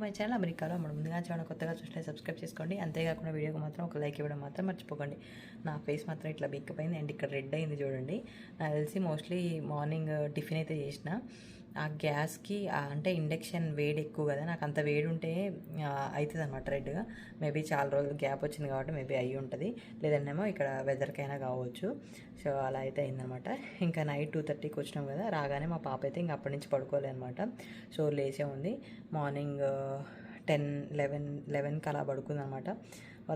My channel అమెరికాలో. మనం ముందుగా ఛానల్ కొత్తగా చూస్తే సబ్స్క్రైబ్ చేసుకోండి. అంతేకాకుండా వీడియోకి మాత్రం ఒక లైక్ ఇవ్వడం మాత్రం మర్చిపోకండి. నా ఫేస్ మాత్రం ఇట్లా బిక్కిపోయింది అండ్ ఇక్కడ రెడ్ అయింది చూడండి. నాకు తెలిసి మోస్ట్లీ మార్నింగ్ టిఫిన్ అయితే చేసిన ఆ గ్యాస్కి అంటే ఇండక్షన్ వేడి ఎక్కువ కదా, నాకు అంత వేడి ఉంటే అవుతుంది అనమాట రెడ్గా. మేబీ చాలా రోజులు గ్యాప్ వచ్చింది కాబట్టి మేబీ అయ్యి ఉంటుంది, లేదన్నేమో ఇక్కడ వెదర్కైనా కావచ్చు. సో అలా అయితే అయిందనమాట. ఇంకా నైట్ 2:30కి వచ్చినాం కదా, రాగానే మా పాప అయితే ఇంకా అప్పటి నుంచి పడుకోలే అనమాట. సో లేచే ఉంది. మార్నింగ్ 10-11కి అలా పడుకుందనమాట.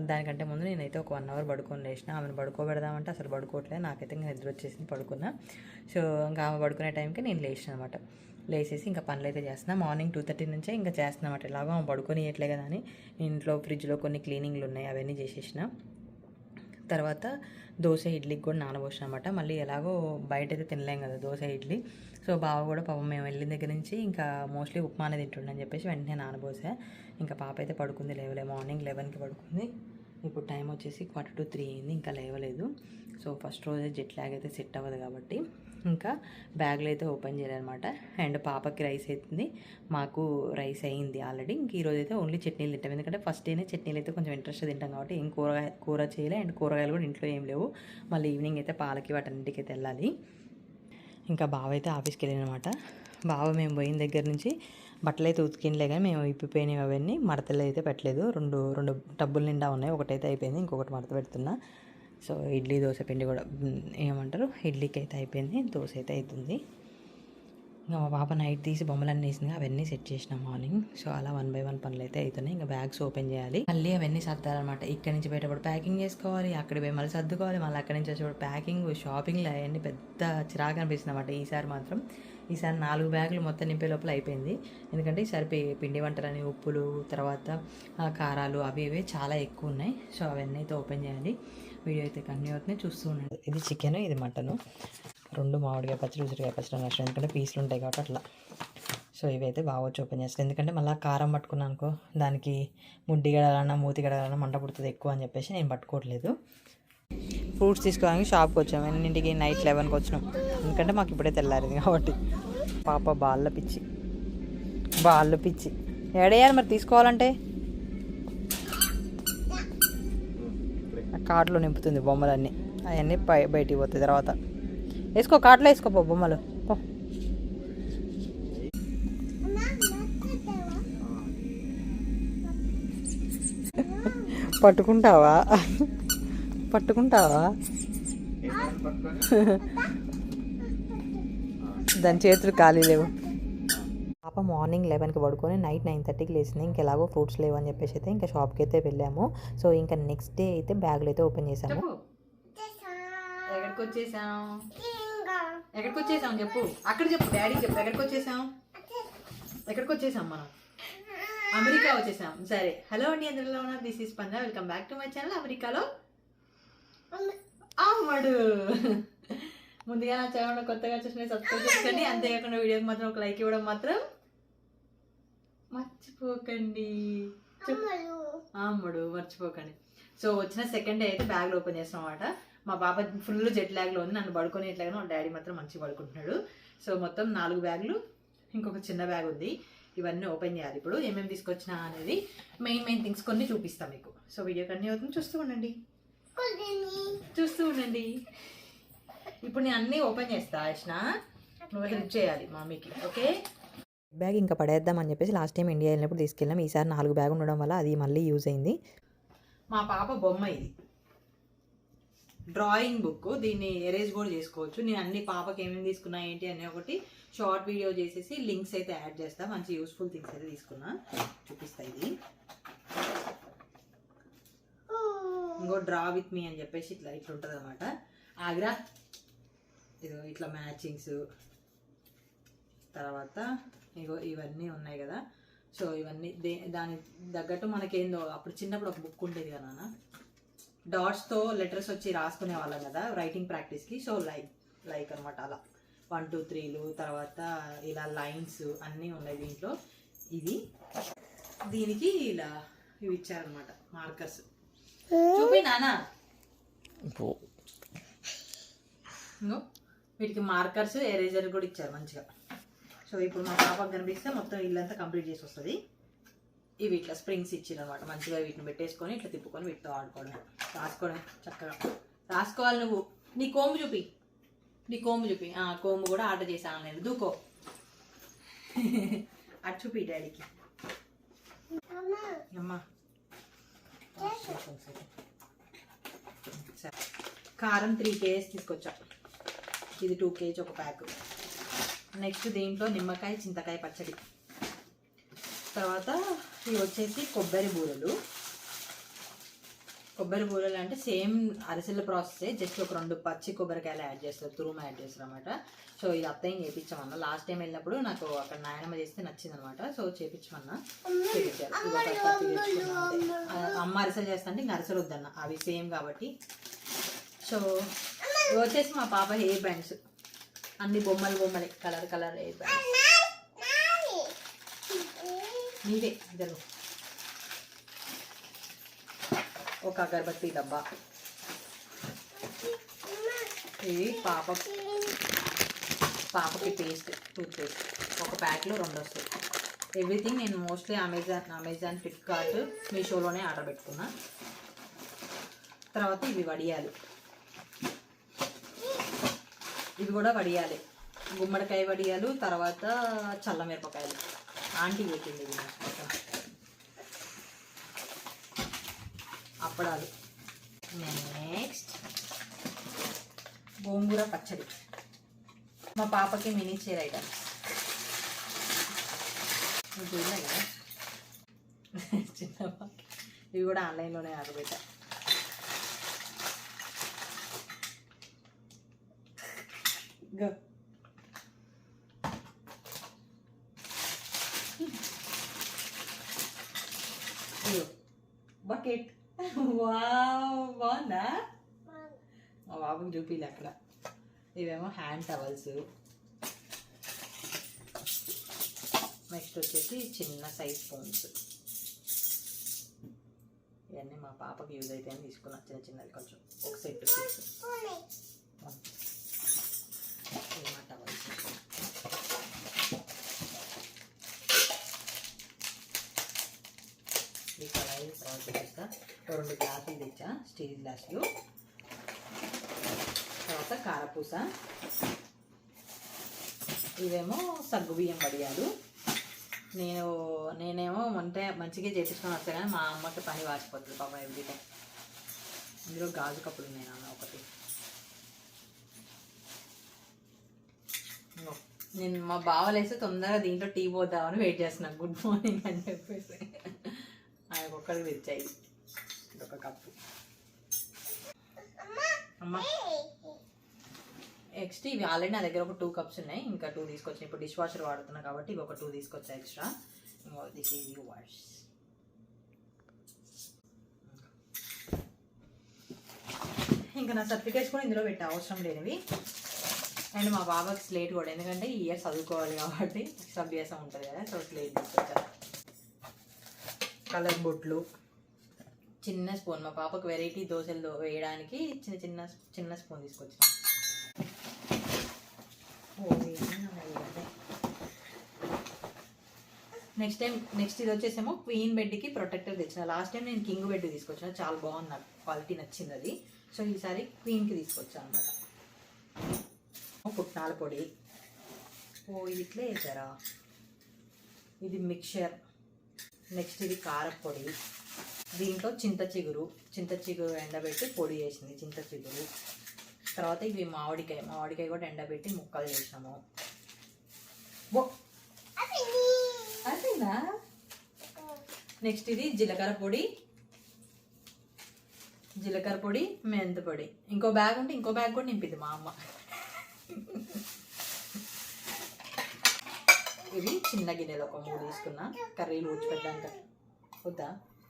దానికంటే ముందు నేనైతే ఒక 1 అవర్ పడుకొని లేచిన. ఆమెను పడుకోబెడదామంటే అసలు పడుకోవట్లేదు. నాకైతే ఇంకా నిద్ర వచ్చేసింది, పడుకున్నా. సో ఇంకా ఆమె పడుకునే టైంకి నేను లేచిన అనమాట. లేచేసి ఇంకా పనులు అయితే చేస్తున్నా. మార్నింగ్ 2:30 నుంచే ఇంకా చేస్తున్నమాట. ఎలాగో ఆమె పడుకోనియట్లే కదా అని ఇంట్లో ఫ్రిడ్జ్లో కొన్ని క్లీనింగ్లు ఉన్నాయి, అవన్నీ చేసేసిన. తర్వాత దోశ ఇడ్లీకి కూడా నానబోసిన అనమాట. మళ్ళీ ఎలాగో బయట అయితే తినలేం కదా దోశ ఇడ్లీ. సో బావ కూడా పాపం మేము వెళ్ళిన దగ్గర నుంచి ఇంకా మోస్ట్లీ ఉప్మా అనేది తింటుండని చెప్పేసి వెంటనే నానబోసా. ఇంకా పాప అయితే పడుకుంది, లేవలే. మార్నింగ్ 11కి పడుకుంది. ఇప్పుడు టైం వచ్చేసి 2:45 అయింది, ఇంకా లేవలేదు. సో ఫస్ట్ రోజే జెట్ లాగ్ అయితే సెట్ అవ్వదు కాబట్టి ఇంకా బ్యాగ్లో అయితే ఓపెన్ చేయాలన్నమాట. అండ్ పాపకి రైస్ అవుతుంది, మాకు రైస్ అయింది ఆల్రెడీ. ఇంక ఈరోజు అయితే ఓన్లీ చట్నీలు తింటాం, ఎందుకంటే ఫస్ట్ డేనే చట్నీలు అయితే కొంచెం ఇంట్రెస్ట్ తింటాం కాబట్టి ఏం కూర చేయలే. అండ్ కూరగాయలు కూడా ఇంట్లో ఏం లేవు. మళ్ళీ ఈవినింగ్ అయితే పాలకి వాటన్నింటికి అయితే వెళ్ళాలి. ఇంకా బావ అయితే ఆఫీస్కి వెళ్ళినమాట. బావ మేము పోయిన దగ్గర నుంచి బట్టలు అయితే ఉతికినలే, కానీ మేము ఇప్పిపోయినవి అవన్నీ మడతలు అయితే పెట్టలేదు. రెండు టబ్బుల నిండా ఉన్నాయి, ఒకటైతే అయిపోయింది, ఇంకొకటి మడత పెడుతున్నా. సో ఇడ్లీ దోశ పిండి కూడా ఏమంటారు, ఇడ్లీకి అయితే అయిపోయింది, దోశ అయితే అవుతుంది. ఇంకా మా పాప నైట్ తీసి బొమ్మలన్నీ వేసింది, అవన్నీ సెట్ చేసిన మార్నింగ్. సో అలా 1 by 1 పనులు అయితే అవుతున్నాయి. ఇంకా బ్యాగ్స్ ఓపెన్ చేయాలి, మళ్ళీ అవన్నీ సర్దాలన్నమాట. ఇక్కడి నుంచి బయటప్పుడు ప్యాకింగ్ చేసుకోవాలి, అక్కడ పోయి మళ్ళీ సర్దుకోవాలి, మళ్ళీ అక్కడి నుంచి వచ్చేప్పుడు ప్యాకింగ్, షాపింగ్లు అవన్నీ పెద్ద చిరాకు అనిపిస్తుంది అనమాట. ఈసారి 4 బ్యాగులు మొత్తం నింపే లోపల అయిపోయింది. ఎందుకంటే ఈసారి పిండి వంటలని, ఉప్పులు, తర్వాత కారాలు అవి ఇవి చాలా ఎక్కువ ఉన్నాయి. సో అవన్నీ అయితే ఓపెన్ చేయాలి. వీడియో అయితే కంటిన్యూ అవుతుంది, చూస్తూ ఉండండి. ఇది చికెన్, ఇది మటను. 2 మామిడికాయ పచ్చడి, ఉసిరికాయ పచ్చడి నష్టం, ఎందుకంటే పీసులు ఉంటాయి కాబట్టి అట్లా. సో ఇవైతే బాగా వచ్చి ఓపెన్ చేస్తాను, ఎందుకంటే మళ్ళీ కారం పట్టుకున్నాను అనుకో దానికి ముడ్డి గడాలన్నా మూతి గడాలన్నా మంట పుడుతుంది ఎక్కువ అని చెప్పేసి నేను పట్టుకోవట్లేదు. ఫ్రూట్స్ తీసుకోవడానికి షాప్కి వచ్చాము. ఎన్నింటికి? నైట్ 11కి వచ్చినాం, ఎందుకంటే మాకు ఇప్పుడే తెల్లారింది కాబట్టి. పాప బాళ్ళ పిచ్చి ఏడేయాలి మరి తీసుకోవాలంటే. కార్ట్లో నింపుతుంది బొమ్మలన్నీ, అవన్నీ బయటికి పోతాయి తర్వాత. వేసుకో, కార్ట్లో వేసుకోపో బొమ్మలు. పట్టుకుంటావా దాని చేతులు ఖాళీ లేవు. పాప మార్నింగ్ 11కి పడుకొని నైట్ 9:30కి లేచింది. ఇంకెలాగో ఫ్రూట్స్ లేవు అని చెప్పేసి అయితే ఇంకా షాప్కి అయితే వెళ్ళాము. సో ఇంకా నెక్స్ట్ డే అయితే బ్యాగులు అయితే ఓపెన్ చేసాము. ఎక్కడికి వచ్చేసాం చెప్పు, అక్కడ చెప్పు, డాడీ చెప్పు. ఎక్కడికి వచ్చేసాం మనం? అమెరికా వచ్చేసాం. సరే, హలో అండి, అందరిలో ఉన్నారు. This is Panja, welcome back to my channel అమెరికాలో అమ్మడు. ముందుగా నా ఛానల్ కొత్తగా చూసిన సబ్స్క్రైబ్ చేసుకోండి, అంతేకాకుండా వీడియోకి మాత్రం ఒక లైక్ ఇవ్వడం మాత్రం మర్చిపోకండి. మర్చిపోకండి. సో వచ్చిన సెకండ్ డే అయితే బ్యాగ్లు ఓపెన్ చేస్తాం అన్నమాట. మా బాబా ఫుల్ జెట్ లాగ్లో ఉంది, నన్ను పడుకొని ఎట్లాగానో వాళ్ళ డాడీ మాత్రం మంచిగా పడుకుంటున్నాడు. సో మొత్తం 4 బ్యాగులు, ఇంకొక చిన్న బ్యాగ్ ఉంది. ఇవన్నీ ఓపెన్ చేయాలి. ఇప్పుడు ఏమేమి తీసుకొచ్చినా అనేది మెయిన్ థింగ్స్ కొన్ని చూపిస్తాం మీకు. సో వీడియో కన్నీ అవుతుంది, చూస్తూ ఉండండి. ఇప్పుడు నేను అన్నీ ఓపెన్ చేస్తా. ఆష్నా, నువ్వు హెల్ప్ చేయాలి మమ్మీకి, ఓకే? బ్యాగ్ ఇంకా పడేద్దామని చెప్పేసి లాస్ట్ టైం ఇండియా వెళ్ళినప్పుడు తీసుకెళ్ళాం. ఈసారి 4 బ్యాగ్ ఉండడం వల్ల అది మళ్ళీ యూజ్ అయింది. మా పాప బొమ్మ ఇది, డ్రాయింగ్ బుక్. దీన్ని ఎరేజ్ కూడా చేసుకోవచ్చు. నేను అన్ని పాపకి ఏమేమి తీసుకున్నా ఏంటి అని ఒకటి షార్ట్ వీడియో చేసేసి లింక్స్ అయితే యాడ్ చేస్తా. మంచి యూస్ఫుల్ థింగ్స్ అయితే తీసుకున్నా, చూపిస్తా. ఇది ఇంకో డ్రా విత్ మీ అని చెప్పేసి ఇట్లా ఉంటుంది అనమాట. ఆగ్రా ఇదో ఇట్లా మ్యాచింగ్స్, తర్వాత ఇగో ఇవన్నీ ఉన్నాయి కదా. సో ఇవన్నీ దాని తగ్గట్టు మనకేందో అప్పుడు చిన్నప్పుడు ఒక బుక్ ఉండేది కదా నాన్న, డాట్స్తో లెటర్స్ వచ్చి రాసుకునే వాళ్ళం కదా రైటింగ్ ప్రాక్టీస్కి. సో లైక్ అనమాట అలా 1 2 3లు, తర్వాత ఇలా లైన్స్ అన్నీ ఉన్నాయి దీంట్లో. దీనికి ఇలా ఇవి ఇచ్చారనమాట మార్కర్స్. చూపి నానా, వీటికి మార్కర్స్, ఎరేజర్ కూడా ఇచ్చారు మంచిగా. సో ఇప్పుడు మా పాపకు కనిపిస్తే మొత్తం ఇల్లంతా కంప్లీట్ చేసి వస్తుంది. ఇవి ఇట్లా స్ప్రింగ్స్ ఇచ్చారు అనమాట. మంచిగా వీటిని పెట్టేసుకొని ఇట్లా తిప్పుకొని వీటితో ఆడుకోవడం, రాసుకోవడం. చక్కగా రాసుకోవాలి. నువ్వు నీ కోంబు చూపి, కోంబు కూడా ఆర్డర్ చేశాను నేను. దూకో అటు చూపి డాడీకి. అమ్మా కారం 3 kgs తీసుకొచ్చా. ఇది 2 kg ఒక ప్యాక్. నెక్స్ట్ దీంట్లో నిమ్మకాయ చింతకాయ పచ్చడి. తర్వాత ఇవి వచ్చేసి కొబ్బరి బూరలు అంటే సేమ్ అరిసెల ప్రాసెసే, జస్ట్ ఒక 2 పచ్చి కొబ్బరికాయలు యాడ్ చేస్తారు, తురుము యాడ్ చేస్తారు అనమాట. సో ఇది అత్తయ్య చేయించామన్నా. లాస్ట్ టైం వెళ్ళినప్పుడు నాకు అక్కడ నాయనమ్మ చేస్తే నచ్చింది అనమాట. సో చేయించమన్నా, చేయించారు. అమ్మ అరిసెలు చేస్తా అంటే ఇంక అరిసెలు వద్దన్న, అవి సేమ్ కాబట్టి. సో ఇవి వచ్చేసి మా పాప హెయిర్ బ్యాండ్స్, అన్ని బొమ్మలే, కలర్ హెయిర్ బ్యాండ్స్. నీవే ఇద్దరు. ఒక అగరబత్తి డబ్బా. ఇది పాపకి టూత్ పేస్ట్ ఒక ప్యాక్లో 2 వస్తాయి. ఎవ్రీథింగ్ నేను మోస్ట్లీ అమెజాన్ ఫ్లిప్కార్ట్ మీషోలోనే ఆర్డర్ పెట్టుకున్నా. తర్వాత ఇవి వడియాలు, ఇవి కూడా వడియాలి, గుమ్మడికాయ వడియాలు. తర్వాత చల్లమిరపకాయలు ఆంటీ పెట్టింది. ఇది అప్పడాలు. నెక్స్ట్ గోంగూర పచ్చడి. మా పాపకి మినీ చీర ఐటమ్స్ చూడలే కదా చిన్న. ఇవి కూడా ఆన్లైన్లోనే ఆర్డర్ పెట్టా. బకెట్. బాగుందా? మా బాబుకి చూపిలే అక్కడ. ఇవేమో హ్యాండ్ టవల్స్. నెక్స్ట్ వచ్చేసి చిన్న సైజ్ స్పూన్స్. ఇవన్నీ మా పాపకి యూజ్ అయితే అని తీసుకున్నా, చిన్నది కొంచెం. ఒక సెట్ టవల్స్. ఈ కళాయి తర్వాత చూపిస్తా. 2 గ్లాసులు తెచ్చా, స్టీల్ గ్లాసులు. తర్వాత కారపూస. ఇవేమో సగ్గుబియ్యం వడియాలు. నేనేమో వంట మంచిగా చేపించుకొని వస్తాను, కానీ మా అమ్మకి పని వాచిపోతుంది పాప ఎవ్రీ టైం. ఇందులో గాజు కప్పులు ఉన్నాయి నాన్న ఒకటి. నేను మా బావలేస్తే తొందరగా దీంట్లో టీ పోద్దామని వెయిట్ చేస్తున్నాను, గుడ్ మార్నింగ్ అని చెప్పేసి. ఆయన ఒక్కడికి తెచ్చాయి ఒక కప్పు. అమ్మా నెక్స్ట్ ఇవి ఆల్రెడీ నా దగ్గర ఒక 2 కప్స్ ఉన్నాయి, ఇంకా 2 తీసుకొచ్చాను. ఇప్పుడు డిష్ వాషర్ వాడుతున్నా కాబట్టి ఇవి ఒక 2 తీసుకొచ్చా extra. This is you wash. ఇంకా నా సర్టిఫికేట్స్ కూడా ఇందులో పెట్టే అవసరం లేనివి. అండ్ మా బాబాకి స్లేట్ కూడా, ఎందుకంటే ఈ ఇయర్ చదువుకోవాలి కాబట్టి సభ్యాసం ఉంటుంది కదా. సో స్లేట్ తీసుకొచ్చాను. కలర్ బొట్లు, చిన్న స్పూన్. మా పాపకు వెరైటీ దోశలు వేయడానికి చిన్న స్పూన్ తీసుకొచ్చాను. నెక్స్ట్ ఇది వచ్చేసేమో క్వీన్ బెడ్కి ప్రొటెక్టర్ తెచ్చిన. లాస్ట్ టైం నేను కింగ్ బెడ్ తీసుకొచ్చిన, చాలా బాగుంది, నాకు క్వాలిటీ నచ్చింది అది. సో ఈసారి క్వీన్కి తీసుకొచ్చాను అనమాట. పుట్నాల పొడి. ఇది ఇట్లే వేసారా, ఇది మిక్చర్. నెక్స్ట్ ఇది కారపొడి. దీంట్లో చింత చిగురు ఎండబెట్టి పొడి చేసింది చింత చిగురు. తర్వాత ఇవి మామిడికాయ కూడా ఎండబెట్టి ముక్కలు చేసినాము. అదేనా? నెక్స్ట్ ఇది జీలకర్ర పొడి, మెంత పొడి. ఇంకో బ్యాగ్ ఉంటే ఇంకో బ్యాగ్ కూడా నింపింది మా అమ్మ. ఇవి చిన్న గిన్నెలు ఒక 3 తీసుకున్నా, కర్రీలు ఊడ్చిపెట్టడానికి. వద్దా?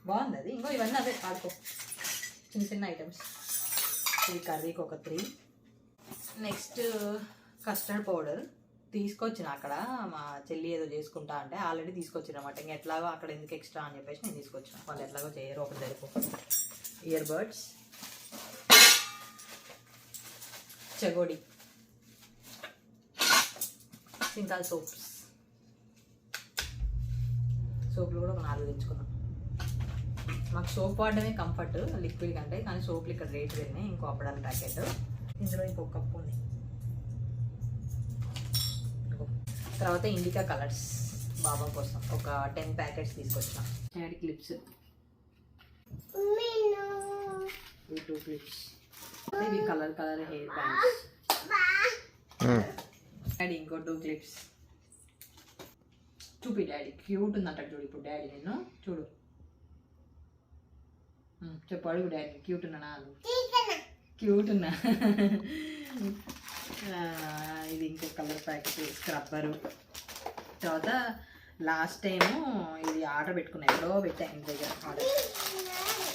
బాగుంది అది. ఇంకో ఇవన్నీ అదే ఆడుకో, చిన్న ఐటమ్స్. ఇది కర్రీకి ఒక 3. నెక్స్ట్ కస్టర్డ్ పౌడర్ తీసుకొచ్చిన, అక్కడ మా చెల్లి ఏదో చేసుకుంటా అంటే ఆల్రెడీ తీసుకొచ్చిన అన్నమాట. ఇంకా ఎట్లాగో అక్కడ ఎందుకు ఎక్స్ట్రా అని చెప్పేసి నేను తీసుకొచ్చిన. వాళ్ళు ఎట్లాగో చేయరు, ఒకటి సరిపో. ఇయర్ బడ్స్, చెగోడి, సింతాల్ సోప్స్. సో సోపులు కూడా ఒక 4 తెచ్చుకున్నాం. మాకు సోప్ వాడడమే కంఫర్ట్ లిక్విడ్ కంటే, కానీ సోపులు ఇక్కడ రేట్ పెరిగినాయి. ఇంకో అప్పడాల ప్యాకెట్, ఇందులో ఇంకొక కప్పు ఉంది. తర్వాత ఇండికా కలర్స్ బాబా కోసం ఒక 10 ప్యాకెట్స్ తీసుకొచ్చాం. డాడీ క్లిప్స్, 2 క్లిప్స్, ఇవి కలర్ హెయిర్ బ్యాండ్స్. డాడీ ఇంకో 2 క్లిప్స్. చూపి డాడీ, క్యూట్ ఉంది అంటాడు చూడు ఇప్పుడు డాడీ. నిన్ను చూడు, చెప్పు, అడుగు డాడీ క్యూట్ ఉన్నానా? క్యూట్ ఉన్నా. ఇది ఇంకో కలర్ ప్యాకెట్, స్క్రబ్బరు. తర్వాత లాస్ట్ టైము ఇది ఆర్డర్ పెట్టుకున్నా, ఎక్కడో పెట్టా ఇంటి దగ్గర ఆర్డర్.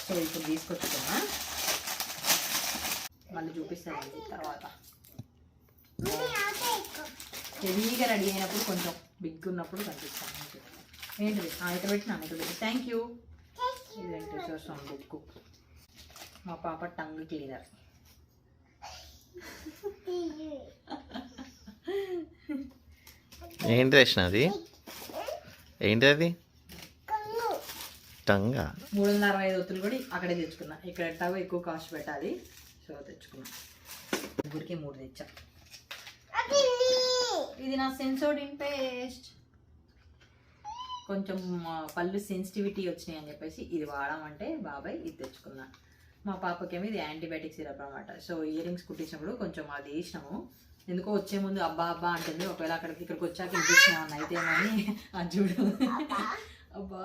సో ఇప్పుడు తీసుకొచ్చుకున్నా, మళ్ళీ చూపిస్తాను తర్వాత. హెవీగా రెడీ అయినప్పుడు కొంచెం బిగ్ ఉన్నప్పుడు కనిపిస్తాను. ఏంటిది ఇక్కడ పెట్టినా, ఇక్కడ పెట్టి థ్యాంక్ యూ. ఇదేంటి చూస్తాం బుక్. మా పాప టంగ్ క్లీనర్. ఏంటి అది? ఏంటి అది? టంగా. 365 ఒత్తులు కూడా అక్కడే తెచ్చుకున్నా. ఇక్కడ ఎట్టాగో ఎక్కువ కాస్ట్ పెట్టాలి, సో తెచ్చుకున్నా. ముగ్గురికి 3 తెచ్చా. ఇది నా సెన్సోడిన్ పేస్ట్. కొంచెం పళ్ళు సెన్సిటివిటీ వచ్చినాయి అని చెప్పేసి ఇది వాడమంటే బాబాయ్ ఇది తెచ్చుకున్నా. మా పాపకేమో ఇది యాంటీబయాటిక్ సిరప్ అనమాట. సో ఇయర్ రింగ్స్ కుట్టించినప్పుడు కొంచెం అది వేసినాము. ఎందుకో వచ్చే ముందు అబ్బా అబ్బా అంటుంది. ఒకవేళ ఇక్కడికి వచ్చాక ఇన్ఫెక్షన్ ఏమన్నా అయితే అని అది చూడు. అబ్బా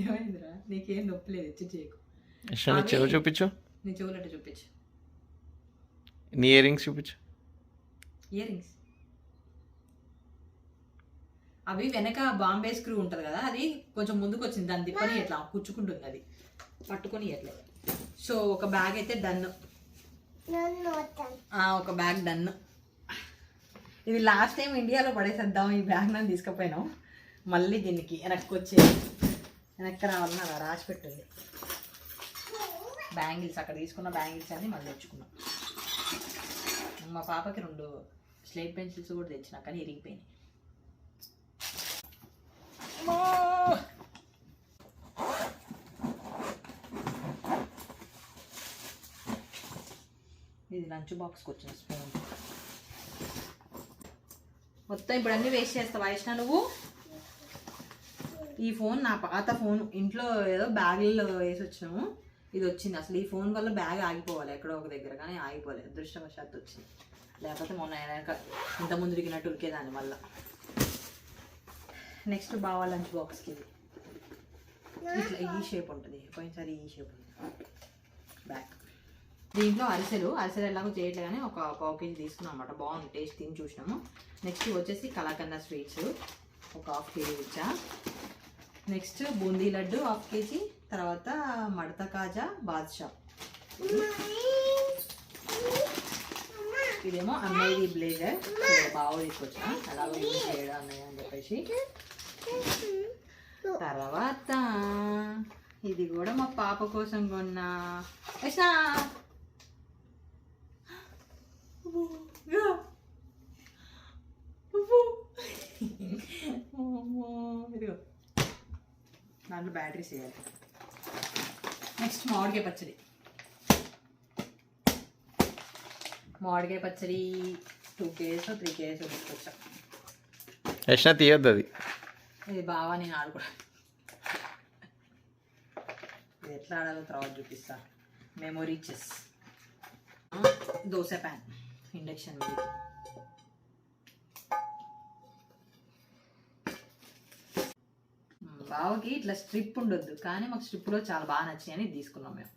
ఏమైందిరా, నీకేం నొప్పి లేదు, ఇచ్చి చేయకు. చూపించు, నీ చెవులట చూపించు. నీ ఇయర్ రింగ్స్ చూపించు. ఇయర్ రింగ్స్ అవి వెనక బాంబే స్క్రూ ఉంటుంది కదా, అది కొంచెం ముందుకు వచ్చింది, దాన్ని తిప్పని ఎట్లా కూర్చుకుంటుంది, అది పట్టుకొని ఎట్లేదు. సో ఒక బ్యాగ్ అయితే డన్, ఒక బ్యాగ్ డన్. ఇది లాస్ట్ టైం ఇండియాలో పడేసేద్దాం ఈ బ్యాగ్ నన్ను తీసుకుపోయినాం. మళ్ళీ దీనికి వెనక్కి రావాలని అలా రాసి పెట్టింది. బ్యాంగిల్స్ అక్కడ తీసుకున్న బ్యాంగిల్స్ అన్ని మళ్ళీ తెచ్చుకున్నాం. మా పాపకి 2 స్లేట్ పెన్సిల్స్ కూడా తెచ్చినా, కానీ ఇరిగిపోయినాయి. ఇది లంచ్ బాక్స్కి వచ్చిన స్పూన్. మొత్తం ఇప్పుడు అన్నీ వేస్ట్ చేస్తావా వైష్ణ నువ్వు? ఈ ఫోన్ నా పాత ఫోన్, ఇంట్లో ఏదో బ్యాగ్లో వేసి వచ్చినాము, ఇది వచ్చింది. అసలు ఈ ఫోన్ వల్ల బ్యాగ్ ఆగిపోవాలి ఎక్కడో ఒక దగ్గర, కానీ ఆగిపోలేదు, అదృష్టవశాత్తు వచ్చింది. లేకపోతే మొన్న ఇంత ముందు ఉరికినట్టు ఉరికేదాన్ని మళ్ళీ. నెక్స్ట్ బాగా లంచ్ బాక్స్కి ఇది ఇట్లా ఈ షేప్ ఉంటుంది, పోయినసారి ఈ షేప్ ఉంటుంది బ్యాక్. దీంట్లో అరిసెలు ఎలాగో చేయట్లే కానీ ఒక 1/2 kg తీసుకున్నాం అనమాట. బాగుంది, టేస్ట్ తిని చూసినాము. నెక్స్ట్ వచ్చేసి కలాకండ స్వీట్స్ ఒక 1/2 kg ఇచ్చా. Next boondi laddu 1/2 kg. తర్వాత మడత కాజా బాద్షా. ఇదేమో అన్నయ్యది బ్లేజర్, బాగా తీసుకొచ్చా, అలాగే యూజ్ చేయడం అన్నయ్య అని చెప్పేసి. తర్వాత ఇది కూడా మా పాప కోసం కొన్నా. ఇదిగో దాంట్లో బ్యాటరీస్ వేయాలి. నెక్స్ట్ మామిడికాయ పచ్చడి. 2 kgs 3 kgs తీసుకొచ్చా. యష్ణ తీయద్దు అది. ఇది బాగా నేను ఆడుకో, ఇది ఎట్లా ఆడాలో తర్వాత చూపిస్తా. Memory chess. Dosa pan induction మీద. బావకి ఇట్లా స్ట్రిప్ ఉండొద్దు, కానీ మాకు స్ట్రిప్లో చాలా బాగా నచ్చాయని తీసుకున్నాం మేము.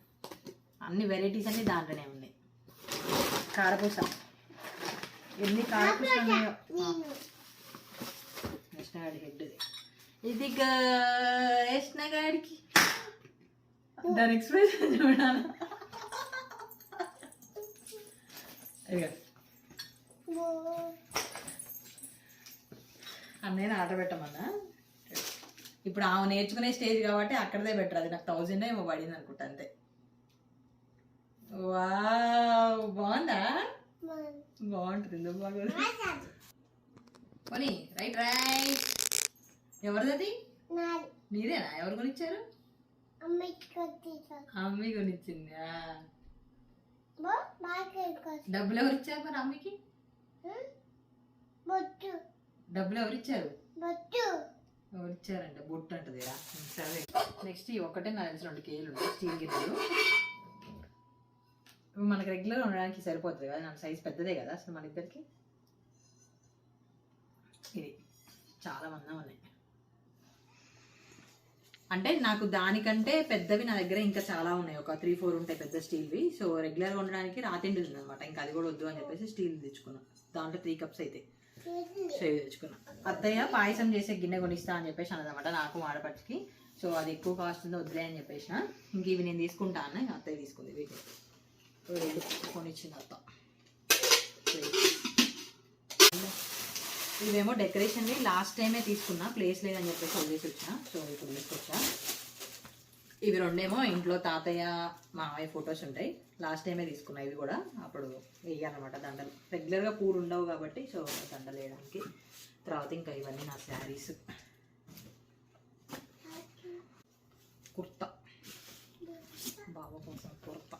అన్ని వెరైటీస్ అన్ని దాంట్లోనే ఉన్నాయి. కారపూస, ఎన్ని కారపూస ఉన్నాయో. కృష్ణగాడి హెడ్ ఇది కృష్ణగాడికి దాని ఎక్స్ప్రెషన్ చూడాలి. అన్నయ్య ఆట పెట్టమన్నా. ఇప్పుడు ఆమె నేర్చుకునే స్టేజ్ కాబట్టి అక్కడదే బెటర్. అది నాకు 1000 ఏమో పడింది అనుకుంటా అంతే. వావ్, బాగుందా? బాగుంటుంది, ఎందుకు బాగోదు? పోనీ రైట్. ఎవరిది? నీదేనా? ఎవరు కొనిచ్చారు? అమ్మి కొనిచ్చిందా? డబ్బులు ఎవరు ఇచ్చారు మరి అమ్మకి? డబ్బులు ఎవరు ఇచ్చారు? ఎవరు ఇచ్చారంట? బొట్టు అంటది. సరే నెక్స్ట్ ఈ ఒక్కటే నా తెలిసి 2 కేజీలు ఉంటాయి స్టీల్ గిన్నెలు. మనకి రెగ్యులర్గా ఉండడానికి సరిపోతుంది కదా, నా సైజ్ పెద్దదే కదా అసలు మన ఇద్దరికి. ఇది చాలా మందం ఉన్నాయి. అంటే నాకు దానికంటే పెద్దవి నా దగ్గర ఇంకా చాలా ఉన్నాయి, ఒక 3-4 ఉంటాయి పెద్ద స్టీల్వి. సో రెగ్యులర్గా ఉండడానికి రాతిండి ఉందన్నమాట, ఇంకా అది కూడా వద్దు అని చెప్పేసి స్టీల్ తెచ్చుకున్నాను. దాంట్లో 3 కప్స్ అయితే సో ఇవి తెచ్చుకున్నాను. అత్తయ్య పాయసం చేసే గిన్నె కొనిస్తా అని చెప్పేసి అన్నదన్నమాట నాకు ఆడపడికి. సో అది ఎక్కువ కాస్ట్ ఉందో వద్దులే అని చెప్పేసిన. ఇంక ఇవి నేను తీసుకుంటా అన్న, ఇంకా అత్తయ్య తీసుకుంది. వీటిని కొనిచ్చింది అత్త. ఇవేమో డెకరేషన్వి లాస్ట్ టైమే తీసుకున్నా, ప్లేస్ లేదని చెప్పేసి వదిలేసి వచ్చిన. సో ఇప్పుడు తీసుకొచ్చా. ఇవి 2 ఇంట్లో తాతయ్య మామయ్య ఫొటోస్ ఉంటాయి, లాస్ట్ టైమే తీసుకున్నా. ఇవి కూడా అప్పుడు వేయాలన్నమాట దండలు. రెగ్యులర్గా పూలు ఉండవు కాబట్టి సో దండలు వేయడానికి. తర్వాత ఇంకా ఇవన్నీ నా శారీస్. కుర్తా బాబా కోసం కుర్తా.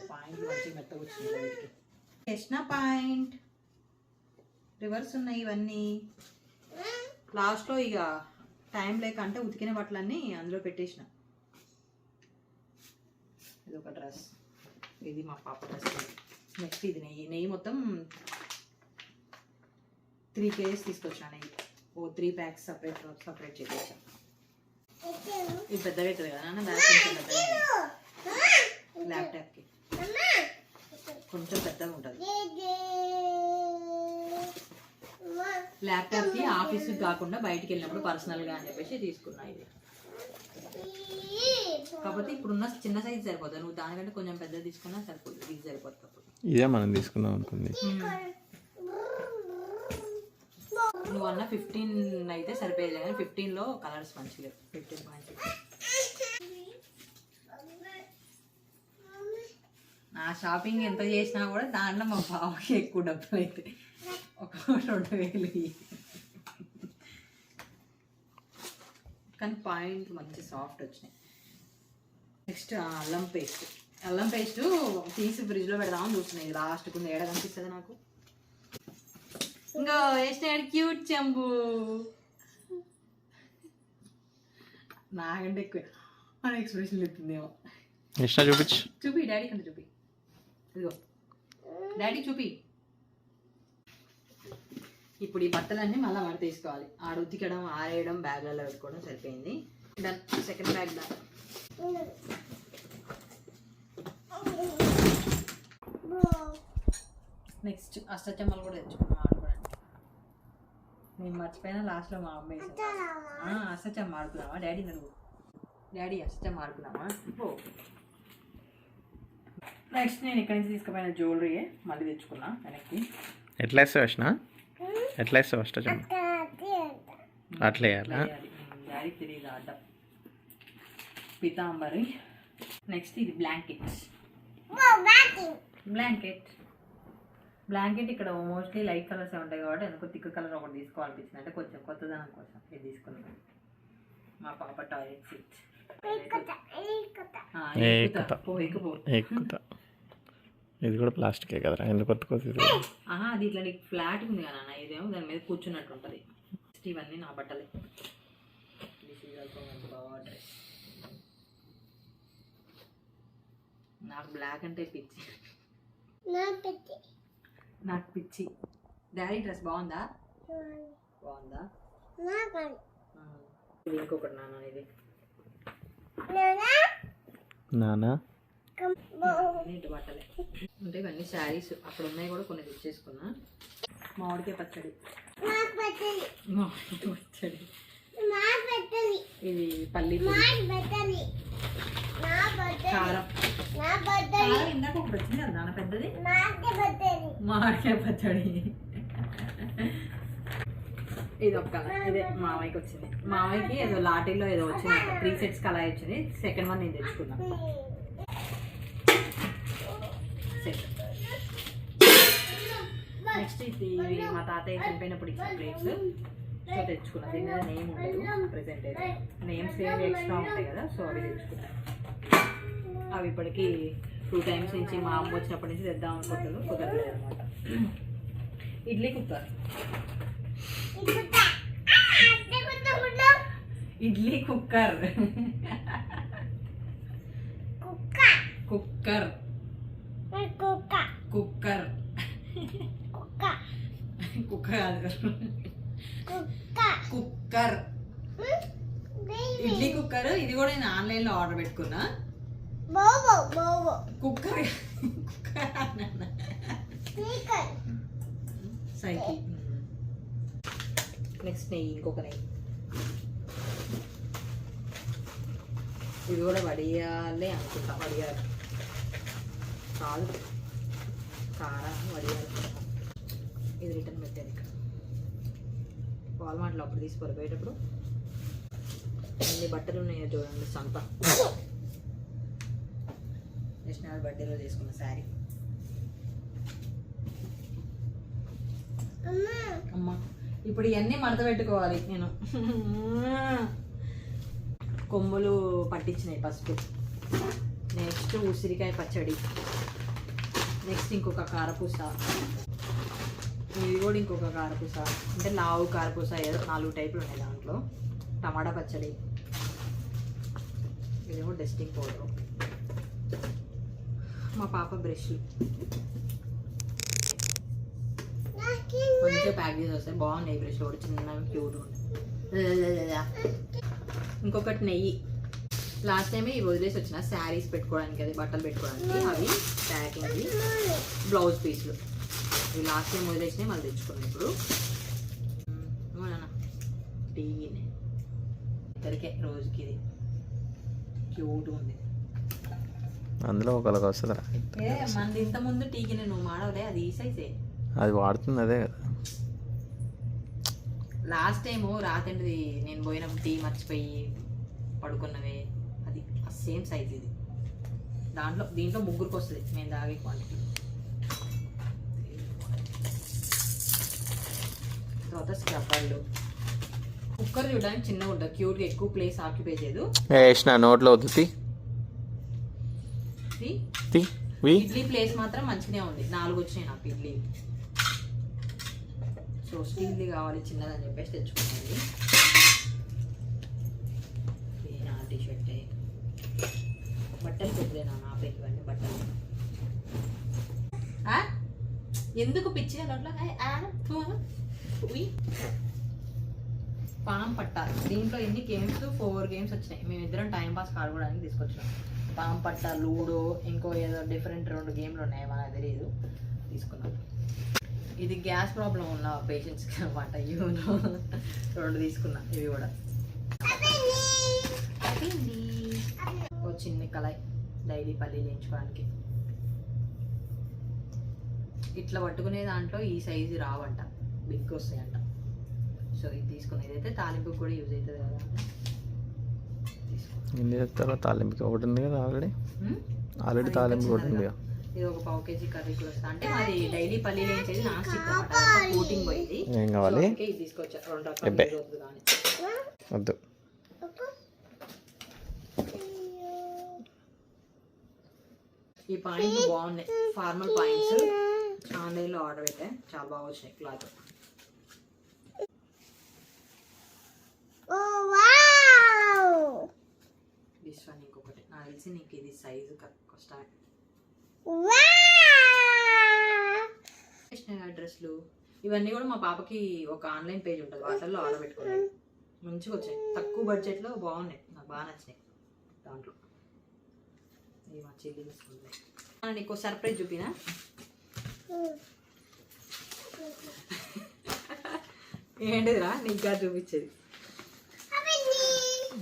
పాయింట్ మంచి మెత్తగా వచ్చింది. కృష్ణ పాయింట్ రివర్స్ ఉన్నాయి ఇవన్నీ. లాస్ట్లో ఇక టైం లేక అంటే ఉతికిన బట్టలన్నీ అందులో పెట్టేసిన. ఇది ఒక డ్రెస్, ఇది మా పాప డ్రెస్. నెక్స్ట్ ఇది నెయ్యి మొత్తం 3 kgs తీసుకొచ్చిన. నెయ్యి 3 ప్యాక్స్ సపరేట్ చేసేసాను. ఇది పెద్దగా అవుతుంది కదా నాన్న, బ్యాగ్ కొంచెం పెద్దగా, ల్యాప్టాప్కి కొంచెం పెద్దగా ఉంటుంది. ల్యాప్టాప్కి ఆఫీస్కి కాకుండా బయటికి వెళ్ళినప్పుడు పర్సనల్గా అని చెప్పేసి తీసుకున్నా. ఇది కాకపోతే ఇప్పుడున్న చిన్న సైజ్ సరిపోతుంది, నువ్వు దానికంటే కొంచెం పెద్దది తీసుకున్నా సరిపోతుంది. ఇది సరిపోతుంది. అప్పుడు ఇదే మనం తీసుకుందాం అనుకుంది. నువ్వు అన్న 15 అయితే సరిపోయేది, కానీ 15లో కలర్స్ మంచిగా 15 మంచిగా. నా షాపింగ్ ఎంత చేసినా కూడా దాంట్లో మా బావకి ఎక్కువ డబ్బులు అయితే ఒక 2,000. కానీ పాయింట్ మంచి సాఫ్ట్ వచ్చినాయి. నెక్స్ట్ అల్లం పేస్ట్ తీసి ఫ్రిడ్జ్లో పెడదామని చూస్తున్నాయి. లాస్ట్ కొంచెం ఏడ కనిపిస్తుంది నాకు. ఇంకా వేసినాడు క్యూట్ చెంబు, నాకంటే ఎక్కువ మన ఎక్స్ప్రెషన్ ఎత్తుందేమో. చూపి డాడీ కంటే చూపి. ఇదిగో డాడీ చూపి. ఇప్పుడు ఈ బట్టలన్నీ మళ్ళీ మడత తీసుకోవాలి. ఉతికడం ఆరేయడం బ్యాగ్లలో పెట్టుకోవడం సరిపోయింది. Done. Second bag done. Next అష్టచమ్మలు కూడా తెచ్చుకున్నాం ఆడుకోవడానికి. నేను మర్చిపోయినా లాస్ట్లో మా అమ్మ వేసాను. అష్టచమ్మ ఆడుకున్నామా డాడీ? నువ్వు డాడీ అష్టచమ్మ ఆడుకున్నామా? ఓ నెక్స్ట్ నేను ఇక్కడి నుంచి తీసుకుపోయిన జ్యువెలరీ మళ్ళీ తెచ్చుకున్నా వెనక్కి. ఎట్లా వేస్తావు వచ్చిన? ఎట్లా వేస్తావు అష్టచమ్మ? అట్లా వేయాలా? డాడీ తెలియదు అడ్డం. పితాంబరి. నెక్స్ట్ ఇది బ్లాంకెట్ ఇక్కడ మోస్ట్లీ లైట్ కలర్స్ ఉంటాయి కాబట్టి ఎందుకో థిక్ కలర్ ఒకటి తీసుకోవాలనిపించింది. అంటే కొంచెం కొత్తదనం కోసం ఇది తీసుకున్నాం. మా పాప టాయిలెట్ సీట్. ఇది కూడా ప్లాస్టికే కదరా, ఎందుకు కొత్త అది ఇట్లా నీకు ఫ్లాట్ ఉంది కదా నాన్న, ఇదేమో దాని మీద కూర్చున్నట్టు ఉంటుంది. ఇవన్నీ నా బట్టలే. నాకు బ్లాక్ అంటే పిచ్చి. నాకు పిచ్చి. డాడీ డ్రెస్ బాగుందా? ఇది ఇంకొకటి నాన్న. ఇది నానా నీటి బట్టలే అంటే ఇవన్నీ శారీస్. అక్కడ ఉన్నాయి కూడా కొన్ని తెచ్చేసుకున్నా. మామిడికాయ పచ్చడి, ఇది పల్లి కారం. ఇందాక ఒకటి వచ్చింది కదా నాన్న పెద్దది, మామిడికాయ పచ్చడి. ఇది ఒక కలర్, ఇదే మామయ్యకి వచ్చింది. మామయ్యకి ఏదో లాటీలో ఏదో వచ్చింది, 3 sets అలా వచ్చింది. సెకండ్ వన్ నేను తెచ్చుకున్నా. నెక్స్ట్ ఇవి మా తాతయ్య చనిపోయినప్పుడు ఇచ్చిన ప్లేట్స్. సో తెచ్చుకున్నా. దీని మీద నేమ్ ఉండదు ప్రెసెంట్ అయితే. నేమ్స్ ఏమి ఎక్స్ట్రా ఉంటాయి కదా, సో అవి తెచ్చుకున్నా. అవి ఇప్పటికీ 2 times నుంచి మా అమ్మ వచ్చినప్పటి నుంచి తెద్దాం అనుకుంటున్నాను, కుదరలేదు అనమాట. Idli cooker. Idli cooker. Cooker cooker cooker idli cooker. ఇది కూడా నేను ఆన్లైన్లో ఆర్డర్ పెట్టుకున్నా. Cooker cycle. నెక్స్ట్ నెయ్యి, ఇంకొక నెయ్యి. ఇది కూడా వడియాలే అనుకుంటా. వడియాలు కాదు, కారం వడియాలు. ఇది రిటర్న్ పెట్టాను ఇక్కడ వాల్మార్ట్లో. అప్పుడు తీసి పొరపోయేటప్పుడు ఎన్ని బట్టలు ఉన్నాయో చూడండి. సంత నేషనల్ బర్త్డేలో తీసుకున్న శారీ. అమ్మా ఇప్పుడు ఇవన్నీ మడత పెట్టుకోవాలి నేను. కొమ్ములు పట్టించినాయి పసుపు. నెక్స్ట్ ఉసిరికాయ పచ్చడి. నెక్స్ట్ ఇంకొక కారపూస. ఇది కూడా ఇంకొక కారపూస, అంటే లావు కారపూస, ఏదో 4 టైపులు ఉన్నాయి దాంట్లో. టమాటా పచ్చడి. ఇదేమో డస్టింగ్ పౌడర్. మా పాప బ్రష్లు మంచిగా ప్యాక్ చేసి వస్తాయి. బాగున్నాయి బ్రష్లు కూడా, చిన్నవి క్యూట్ ఉన్నాయి. ఇంకొకటి నెయ్యి. లాస్ట్ టైం ఇవి వదిలేసి వచ్చిన శారీస్ పెట్టుకోవడానికి, అది బట్టలు పెట్టుకోవడానికి. అవి ప్యాకింగ్, బ్లౌజ్ పీస్లు. ఇవి లాస్ట్ టైం వదిలేసినాయి, మళ్ళీ తెచ్చుకున్నాం ఇప్పుడు. టీ ఇద్దరికే రోజుకి. ఇది క్యూట్ ఉంది. అందులో ఒకరికి వస్తుందా? మనది ఇంత ముందు టీకి నువ్వు మాడవలే, అది ఈ సైజే. అది వాడుతుంది అదే కదా. లాస్ట్ టైము రాత్రి నేను పోయినప్పుడు టీ మర్చిపోయి పడుకున్నవే, అది సేమ్ సైజ్ ఇది. దీంట్లో 3కి వస్తుంది మేము తాగే క్వాంటిటీ. తర్వాత స్క్రబ్బర్లు. కుక్కర్ చూడడానికి చిన్నగా ఉంటుంది, క్యూట్గా, ఎక్కువ ప్లేస్ ఆక్యుపై చేయదు. వేసిన నోట్లో వద్దు. ఇడ్లీ ప్లేస్ మాత్రం మంచిగానే ఉంది. 4 వచ్చినాయి నాకు ఇడ్లీ. సో స్టీల్ది కావాలి చిన్నదని చెప్పేసి తెచ్చుకున్నది. నా టీషర్ట్, బట్టలు పెద్దలేనా నా పెట్టుకోండి బట్టలు. ఎందుకు పిచ్చిగా నోట్లో పాం పట్ట. దీంట్లో ఎన్ని గేమ్స్, 4 గేమ్స్ వచ్చినాయి. మేమిద్దరం టైం పాస్ ఆడుకోవడానికి తీసుకొచ్చినాం. పాం పట్ట, లూడో, ఇంకో ఏదో డిఫరెంట్ 2 గేమ్లు ఉన్నాయి, మనకు తెలియదు, తీసుకున్నాం. ఇది గ్యాస్ ప్రాబ్లం ఉన్న పేషెంట్స్కి అనమాట. యూనో 2 తీసుకున్నా. ఇవి కూడా ఒక చిన్న కళాయి, డైలీ పల్లీలు వేయించుకోవడానికి. ఇట్లా పట్టుకునే దాంట్లో ఈ సైజు రావంట, బిగ్ వస్తాయంట. సో ఇది తీసుకున్నా. ఇదైతే తాలింపుకి కూడా యూజ్ అవుతుంది కదా. ఎన్ని చెప్తారో తాలింపుకి ఒకటి ఉంది కదా ఆల్రెడీ తాలింపు ఒకటి ఉంది కదా. ఇది ఒక 1/2 kg కర్రీ కూడా వస్తుంది. అంటే మాది డైలీ పల్లీలు వేయించేది నాన్ స్టిక్ అనమాట, కోటింగ్ పోయింది. ఏం కావాలి? ఇది తీసుకొచ్చా 2 రకాలు కానీ వద్దు. ఈ పాయింట్స్ బాగున్నాయి, ఫార్మల్ పాయింట్స్. ఆన్లైన్లో ఆర్డర్ పెట్టా, చాలా బాగా వచ్చినాయి క్లాత్. దిస్ వన్ ఇంకొకటి. నాకు తెలిసి నీకు ఇది సైజు కష్టమే. డ్రెస్లు ఇవన్నీ కూడా మా పాపకి ఒక ఆన్లైన్ పేజ్ ఉంటుంది, వాటిల్లో ఆర్డర్ పెట్టుకున్నాయి. మంచిగా వచ్చాయి, తక్కువ బడ్జెట్లో బాగున్నాయి, నాకు బాగా నచ్చినాయి. దాంట్లో ఇవి మా చెల్లి తీసుకుంది. నీకు సర్ప్రైజ్ చూపినా. ఏంటిదిరా నీకు చూపించేది?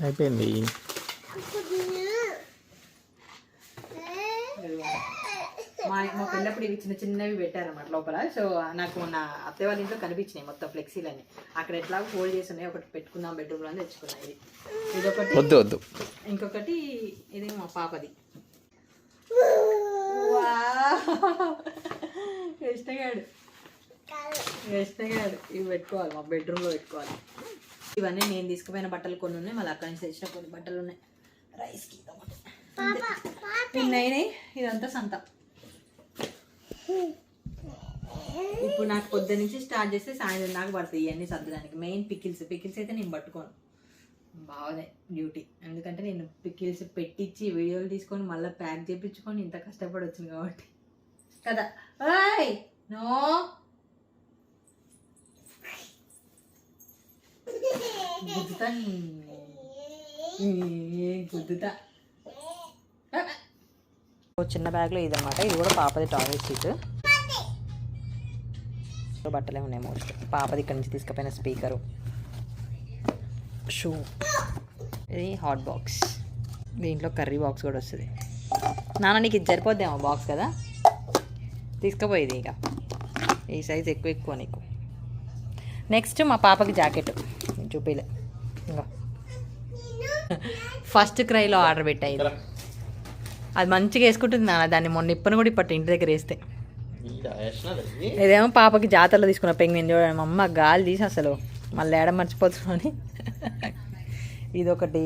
అయిపోయింది. మా పిల్లప్పుడు ఇవి చిన్న చిన్నవి పెట్టారన్నమాట లోపల. సో నాకు మొన్న అత్తయ్య వాళ్ళ ఇంట్లో కనిపించినాయి మొత్తం ఫ్లెక్సీలని. అక్కడ ఎట్లా ఫోల్డ్ చేసి ఉన్నాయి, ఒకటి పెట్టుకుందాం బెడ్రూమ్లో అని తెచ్చుకున్నా. ఇది ఒకటి, వద్దు వద్దు. ఇంకొకటి ఇది మా పాపది. ఇష్టగాడు వేస్తే కాదు ఇవి పెట్టుకోవాలి, మా బెడ్రూమ్లో పెట్టుకోవాలి. ఇవన్నీ నేను తీసుకుపోయిన బట్టలు కొన్ని ఉన్నాయి, మళ్ళీ అక్కడి నుంచి తెచ్చిన కొన్ని బట్టలు ఉన్నాయి. రైస్కి అయినాయి. ఇదంతా సంత. ఇప్పుడు నాకు పొద్దున్న నుంచి స్టార్ట్ చేస్తే సాయంత్రం నాకు పడుతుంది ఇవన్నీ సర్దడానికి. మెయిన్ పికిల్స్ అయితే నేను పట్టుకోను, బాగానే డ్యూటీ. ఎందుకంటే నేను పికిల్స్ పెట్టించి వీడియోలు తీసుకొని మళ్ళీ ప్యాక్ చేయించుకొని ఇంత కష్టపడి వచ్చింది కాబట్టి కదా. ఓయ్ నో గుద్దుతా గుద్దుతా. చిన్న బ్యాగ్లో ఇదన్నమాట. ఇది కూడా పాపది టాయిలెట్ సీట్. బట్టలే ఉన్నాయి మోస్ట్. పాపది ఇక్కడ నుంచి తీసుకుపోయిన స్పీకరు, షూ, ఇది హాట్ బాక్స్. దీంట్లో కర్రీ బాక్స్ కూడా వస్తుంది. నాన్న నీకు ఇది సరిపోద్దేమో బాక్స్ కదా, తీసుకుపోయేది. ఇక ఈ సైజ్ ఎక్కువ నీకు. నెక్స్ట్ మా పాపకి జాకెట్ చూపిలే. ఇంకా ఫస్ట్ క్రైలో ఆర్డర్ పెట్టాయి. అది మంచిగా వేసుకుంటుంది నాన్న. దాన్ని మొన్న ఇప్పని కూడా ఇప్పటి ఇంటి దగ్గర వేస్తే. ఇదేమో పాపకి జాతరలో తీసుకున్న పెంగ్విన్. చూడండి మా అమ్మ గాలి తీసి అసలు మళ్ళీ ఏడ మర్చిపోతున్నాని. ఇదొకటి,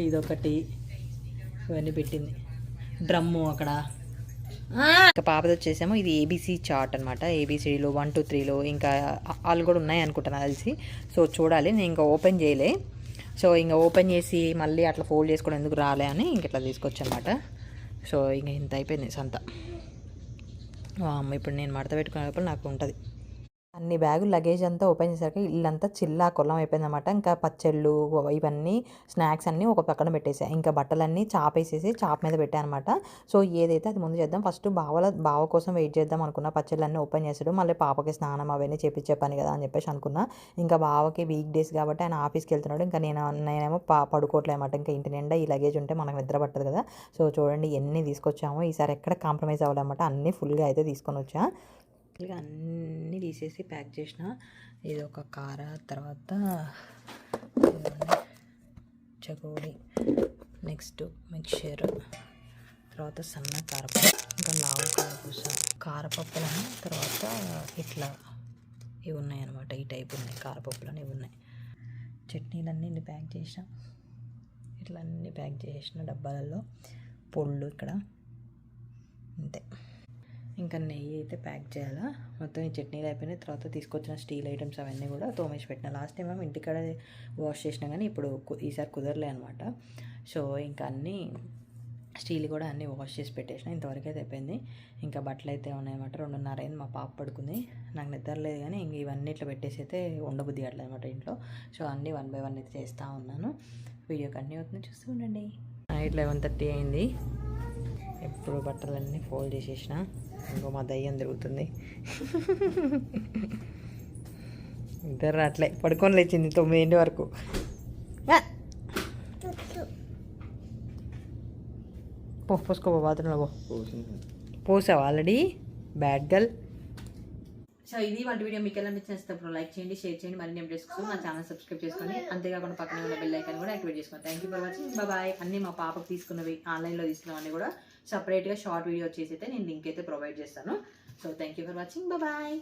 ఇదొకటి, ఇవన్నీ పెట్టింది. డ్రమ్ము అక్కడ. ఇంకా పాపది వచ్చేసాము. ఇది ఏబీసీ చార్ట్ అనమాట. ఏబీసీలో 1 2 3లో ఇంకా వాళ్ళు కూడా ఉన్నాయి అనుకుంటున్నా తెలిసి. సో చూడాలి, నేను ఇంకా ఓపెన్ చేయలే. సో ఇంకా ఓపెన్ చేసి మళ్ళీ అట్లా ఫోల్డ్ చేసుకోవడం ఎందుకు రాలే అని ఇంక ఇట్లా తీసుకొచ్చి అనమాట. సో ఇంకా ఇంత అయిపోయింది సంత. ఇప్పుడు నేను మడత పెట్టుకునే లోపల నాకు ఉంటుంది. అన్ని బ్యాగులు లగేజ్ అంతా ఓపెన్ చేశాక ఇల్లంతా చిల్లా కొల్లం అయిపోయింది అనమాట. ఇంకా పచ్చళ్ళు ఇవన్నీ స్నాక్స్ అన్నీ ఒక పక్కన పెట్టేసాయి. ఇంకా బట్టలన్నీ చాపేసేసి చాప్ మీద పెట్టాను అనమాట. సో ఏదైతే అది ముందు చేద్దాం. ఫస్ట్ బావ కోసం వెయిట్ చేద్దాం అనుకున్నా. పచ్చళ్ళన్నీ ఓపెన్ చేసాడు. మళ్ళీ పాపకి స్నానం అవన్నీ చేపించే పని కదా అని చెప్పేసి అనుకున్నా. ఇంకా బావకి వీక్ డేస్ కాబట్టి ఆయన ఆఫీస్కి వెళ్తున్నాడు. ఇంకా నేనేమో పడుకోవట్లే అనమాట. ఇంకా ఇంటి నిండా ఈ లగేజ్ ఉంటే మనకు నిద్ర పట్టదు కదా. సో చూడండి ఎన్ని తీసుకొచ్చామో. ఈసారి ఎక్కడ కాంప్రమైజ్ అవ్వాలన్నమాట. అన్నీ ఫుల్గా అయితే తీసుకొని వచ్చా. ఇక అన్నీ తీసేసి ప్యాక్ చేసిన. ఇది ఒక కార, తర్వాత చకోడి, నెక్స్ట్ మిక్చర్, తర్వాత సన్న కారపప్పు, ఇంకా లావు కారపూస, కారపప్పులని, తర్వాత ఇట్లా ఇవి ఉన్నాయి అనమాట. ఈ టైప్ ఉన్నాయి కారపప్పులని, ఇవి ఉన్నాయి. చట్నీలన్నీ ఇన్ని ప్యాక్ చేసిన. ఇట్లా అన్నీ ప్యాక్ చేసిన డబ్బాలలో. పొళ్ళు ఇక్కడ అంతే. ఇంకా నెయ్యి అయితే ప్యాక్ చేయాలా. మొత్తం ఈ చట్నీలు అయిపోయినాయి. తర్వాత తీసుకొచ్చిన స్టీల్ ఐటమ్స్ అవన్నీ కూడా తోమేసి పెట్టిన. లాస్ట్ టైం మేము ఇంటికాడ వాష్ చేసినా కానీ ఇప్పుడు ఈసారి కుదరలే అనమాట. సో ఇంకా అన్నీ స్టీల్ కూడా అన్నీ వాష్ చేసి పెట్టేసిన. ఇంతవరకు అయితే అయిపోయింది. ఇంకా బట్టలు అయితే ఉన్నాయన్నమాట. 2:30 అయింది. మా పాప పడుకుంది. నాకు నిద్ర లేదు కానీ ఇంక ఇవన్నీ ఇట్లా పెట్టేసి అయితే ఉండబుద్ధి అట్లా అనమాట ఇంట్లో. సో అన్నీ 1 by 1 అయితే చేస్తూ ఉన్నాను. వీడియో కంటిన్యూ అవుతుంది, చూస్తూ ఉండండి. నైట్ 11:30 అయింది. ఎప్పుడు బట్టలన్నీ ఫోల్డ్ చేసేసిన. ఇంకో మా దయ్యం తిరుగుతుంది. ఇద్దరు అట్లే పడుకొని లేచింది 9 వరకు. పోసుకో బాత్రూంలో పోసావు ఆల్రెడీ. Bad girl. సో ఇది వంటి వీడియో మీకు ఎలా నచ్చినప్పుడు లైక్ చేయండి, షేర్ చేయండి. మరిన్ని అప్డేట్స్ కోసం మా ఛానల్ సబ్స్క్రైబ్ చేసుకోండి. అంతేకాకుండా పక్కన ఉన్న బెల్ ఐకాన్ కూడా యాక్టివేట్ చేసుకోండి. Thank you for watching. Bye. అన్నీ మా పాపకు తీసుకున్నవి, ఆన్లైన్లో తీసుకున్నవన్నీ కూడా సపరేట్గా షార్ట్ వీడియో వచ్చేసి అయితే నేను లింక్ అయితే ప్రొవైడ్ చేస్తాను. So thank you for watching. Bye.